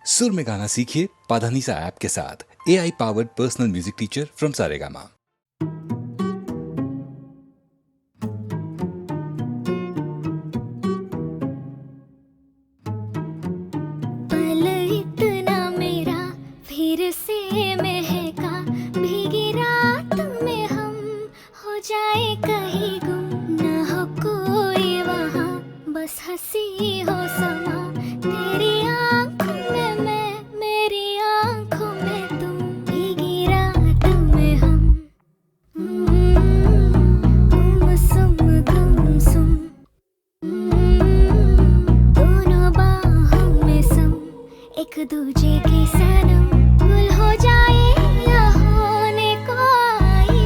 सुर में गाना सीखिए पाधानीसा ऐप के साथ। AI powered personal music teacher from Saregama. पल इतना मेरा फिर से महका, भीगी रात में हम हो जाए कहीं गुम, न हो कोई वहाँ, बस हंसी हो समा। तेरी आंखों में मैं, मेरी आंखों में तुम, भीगी रात में हम। गुमसुम गुमसुम, दोनों बाहों में सम, एक दूजे के सनम, गुल हो जाए या होने को आई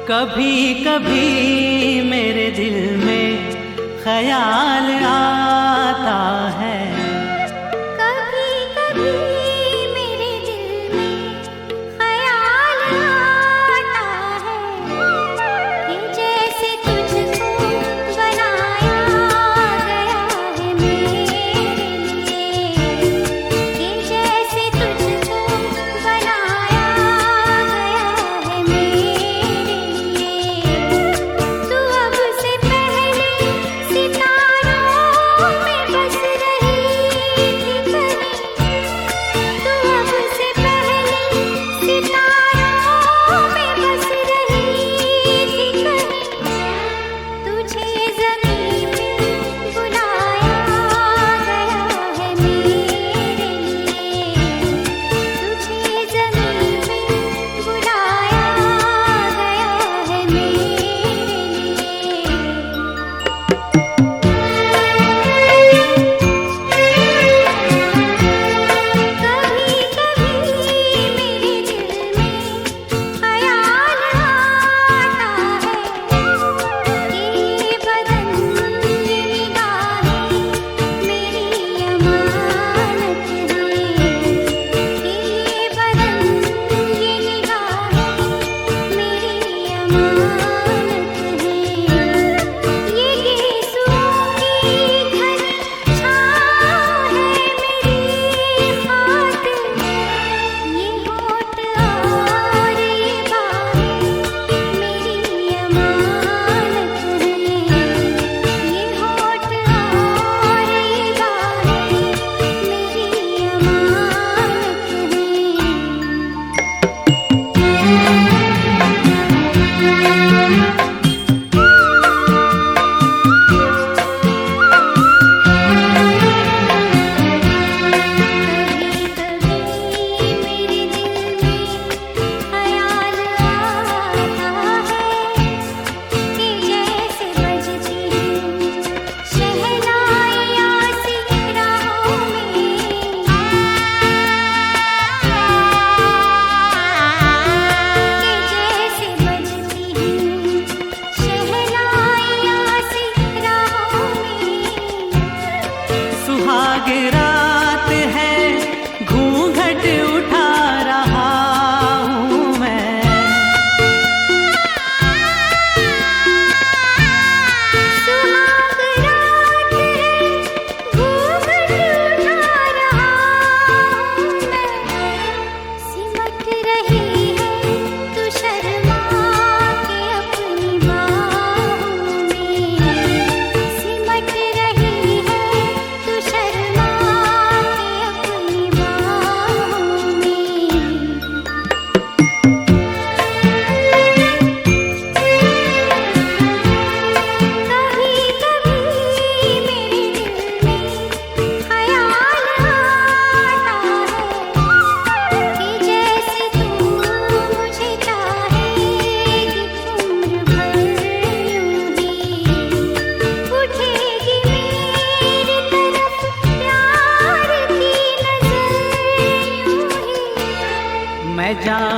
कभी कभी मेरे दिल में ख्याल आता है, कभी कभी मेरे दिल में ख्याल आता है, कि जैसे तुझको बनाया गया है मेरे लिए, कि जैसे तुझको बनाया गया है मेरे लिए। तू अब से पहले सितारों में बस रही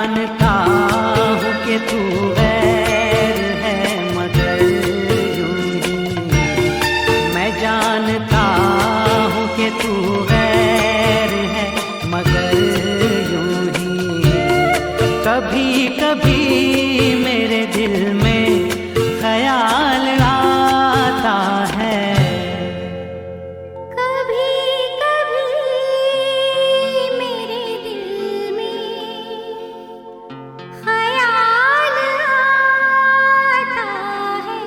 जानता हूँ कि तू गैर है मगर यूं ही मैं जानता हूँ कि तू गैर है मगर यूं ही कभी कभी मेरे दिल में ख्याल आता है। कभी कभी मेरे दिल में ख्याल आता है।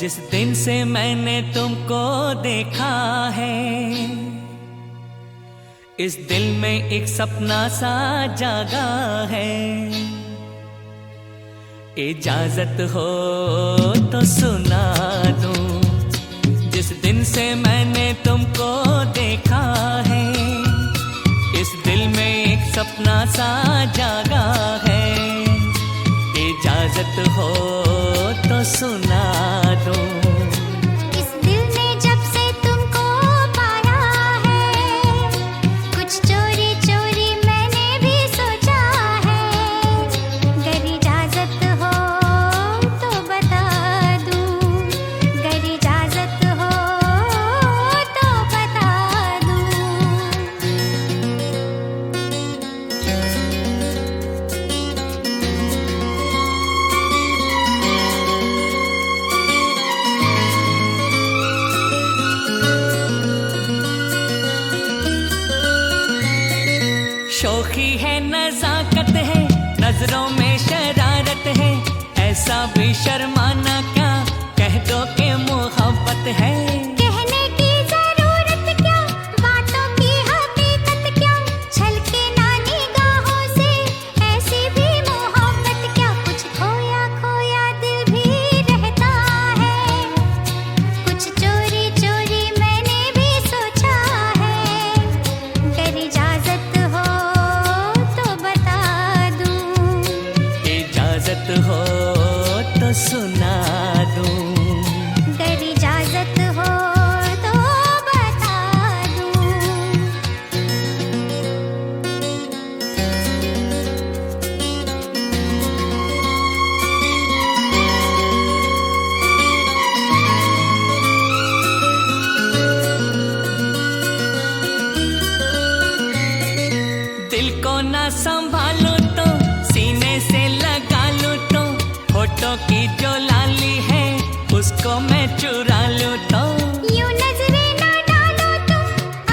जिस दिन से मैंने तुमको देखा है, इस दिल में एक सपना सा जागा है। इजाजत हो तो सुना दूं, जिस दिन से मैंने तुमको देखा है, इस दिल में एक सपना सा जागा है। इजाजत हो तो सुना दूं। इस दिल ने जब से तुमको पाया है, कुछ चोरी चोरी मैंने भी सोचा है। अगर इजाजत हो तो बता दूं, अगर इजाजत हो तो बता दूं। शौखी है, नजाकत है, नजरों में शरारत है, ऐसा भी शर्माना क्या, कह दो कि मोहब्बत है। कहने की जरूरत क्या, बातों की हकीकत क्या, छलके ना निगाहों से ऐसी भी मोहब्बत क्या। कुछ खोया खोया दिल भी रहता है, कुछ चोरी चोरी मैंने भी सोचा है। अगर इजाजत हो तो बता दूं, इजाजत हो तो सुना दूं। अगर इजाजत हो तो बता दूं। दिल को ना संभालो तो सीने से लगा लूं तो, होठों की जो लाली है उसको मैं चुरा लूं तो। यूं नजरें ना डालो तुम,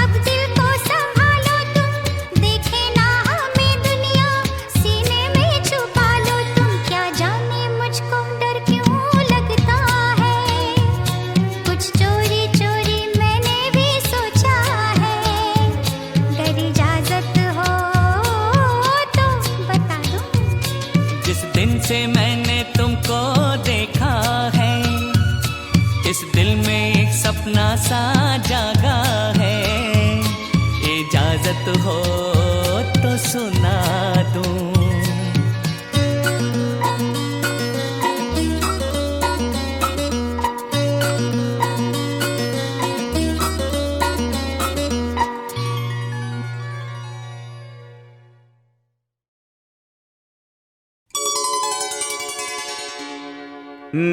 अब दिल को संभालो तुम, देखे ना हमें दुनिया, सीने में छुपा लो तुम। क्या जाने मुझको डर क्यों लगता है, कुछ चोरी चोरी मैंने भी सोचा है। अगर इजाजत हो तो बता दूं, जिस दिन से मैंने तुमको देखा है, इस दिल में एक सपना सा जागा है। इजाजत हो तो सुना दूं।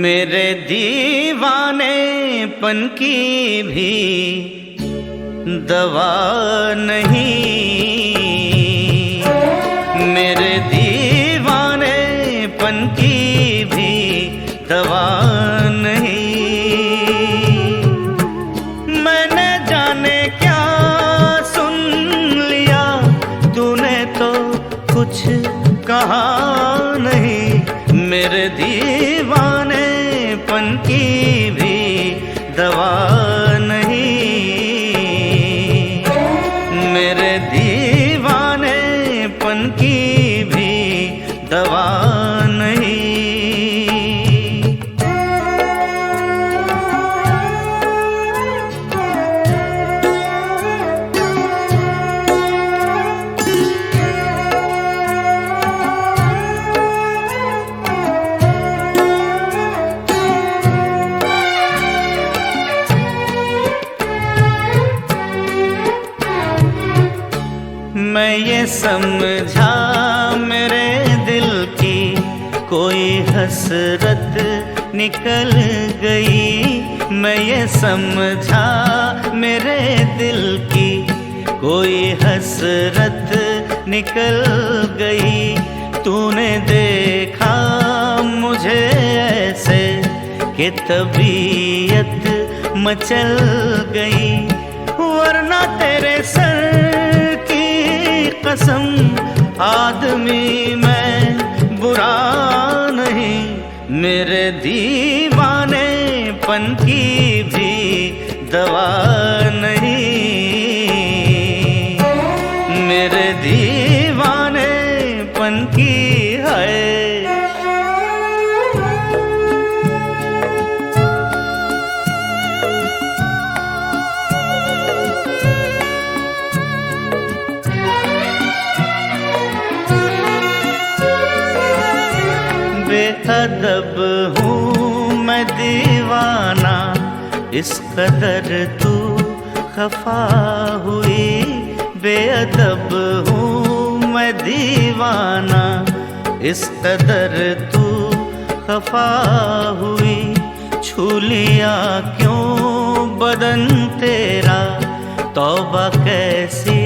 मेरे दीवानेपन की भी दवा नहीं, मेरे दीवानेपन की भी दवा नहीं। मैंने जाने क्या सुन लिया, तूने तो कुछ कहा नहीं। मेरे दीवानेपन की भी दवा नहीं, मेरे दीवानेपन की भी दवा नहीं। मैं ये समझा मेरे दिल की कोई हसरत निकल गई। मैं ये समझा मेरे दिल की कोई हसरत निकल गई। तूने देखा मुझे ऐसे कि तबीयत मचल गई, वरना तेरे सर की कसम आदमी मैं बुरा नहीं। मेरे दीवाने पन की भी दवा नहीं, मेरे दीवाने पन की है। बेअदब हूँ मैं दीवाना, इस कदर तू खफा हुई। बेअदब हूँ मैं दीवाना, इस कदर तू खफा हुई। छू लिया क्यों बदन तेरा, तौबा कैसी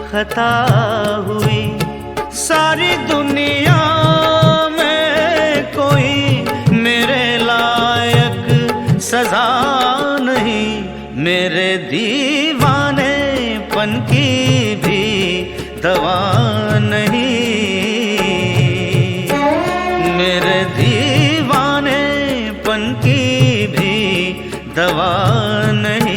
खता हुई। सारी दुनिया में कोई मेरे लायक सजा नहीं, मेरे दीवाने पन की भी दवा नहीं, मेरे दीवाने पन की भी दवा नहीं।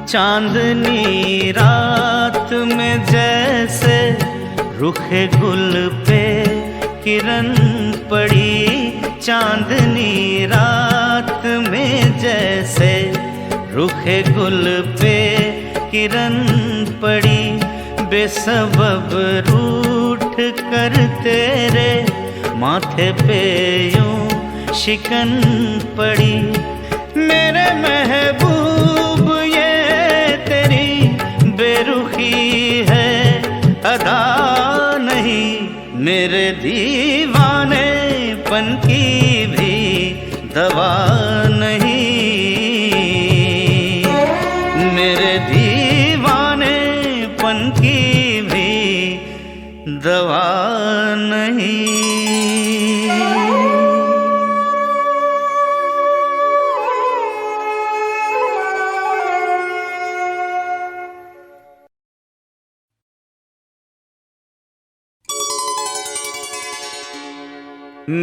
चांदनी रात में जैसे रुखे गुल पे किरण पड़ी, चांदनी रात में जैसे रुखे गुल पे किरण पड़ी। बेसबब रूठ कर तेरे माथे पे यूं शिकन पड़ी। मेरे महबूब बेरुखी है अदा नहीं, मेरे दीवाने पन की भी दवा नहीं, मेरे दीवाने पन की भी दवा नहीं।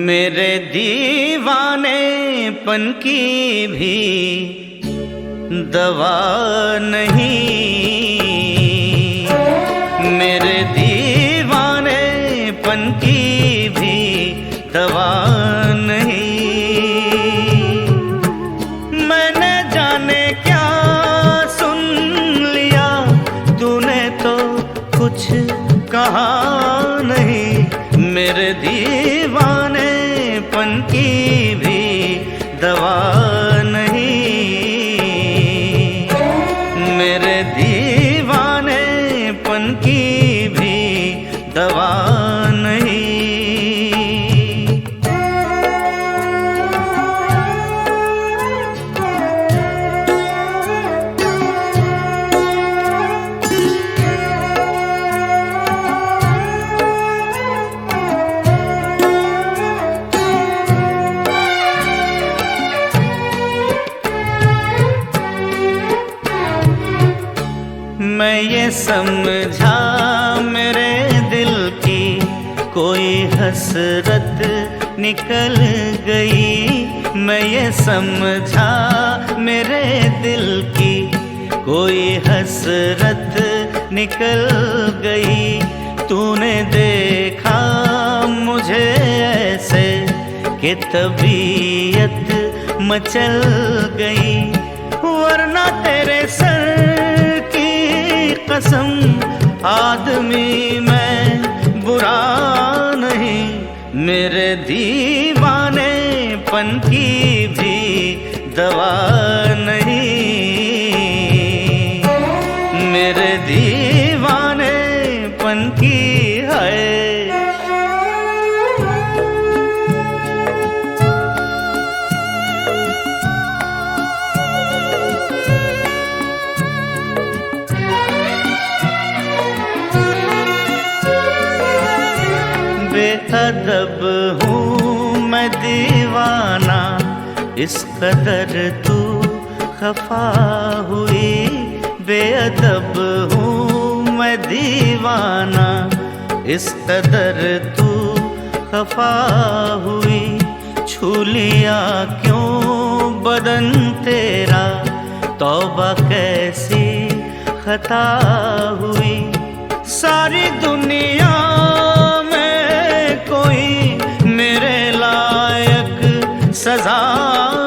मेरे दीवाने पन की भी दवा नहीं, मेरे दीवाने पन की भी दवा नहीं। मैंने जाने क्या सुन लिया, तूने तो कुछ कहा नहीं, मेरे दीवाने पन की भी दवा नहीं, मेरे दीवाने पन की भी दवा नहीं। मैं ये समझा मेरे दिल की कोई हसरत निकल गई, मैं ये समझा मेरे दिल की कोई हसरत निकल गई। तूने देखा मुझे ऐसे कि तबीयत मचल गई, वरना तेरे सर की कसम आदमी मैं बुरा नहीं, मेरे दीवाने पन की भी दवा नहीं, मेरे दीवाने पन की है। बेअदब हूँ मैं दीवाना, दीवाना, इस कदर तू खफा हुई, बेअदब हूँ मैं दीवाना, इस कदर तू खफा हुई। छू लिया क्यों बदन तेरा, तौबा कैसी खता हुई। सारी दुनिया में कोई मेरे लायक सजा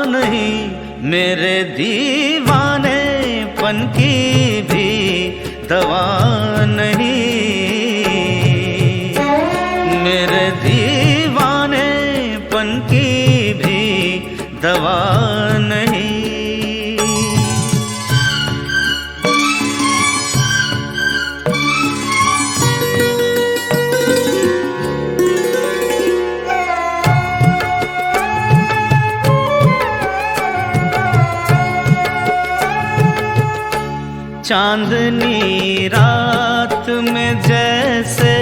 नहीं, मेरे दीवानेपन की भी दवा नहीं, मेरे दीवानेपन की भी दवा नहीं। चांदनी रात में जैसे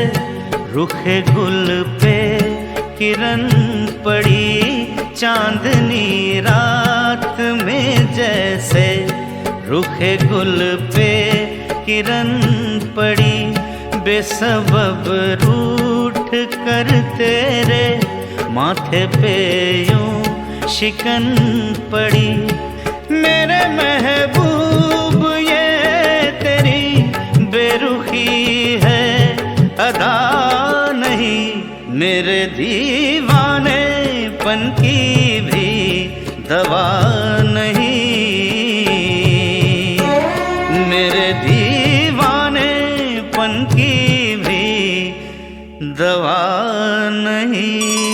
रुखे गुल पे किरण पड़ी, चांदनी रात में जैसे रुखे गुल पे किरण पड़ी। बेसबब रूठ कर तेरे माथे पे यूं शिकन पड़ी। मेरे महबूब ये तेरी बेरुखी है अदा नहीं, मेरे दीवानेपन की भी दवा नहीं, मेरे दीवानेपन की भी दवा नहीं।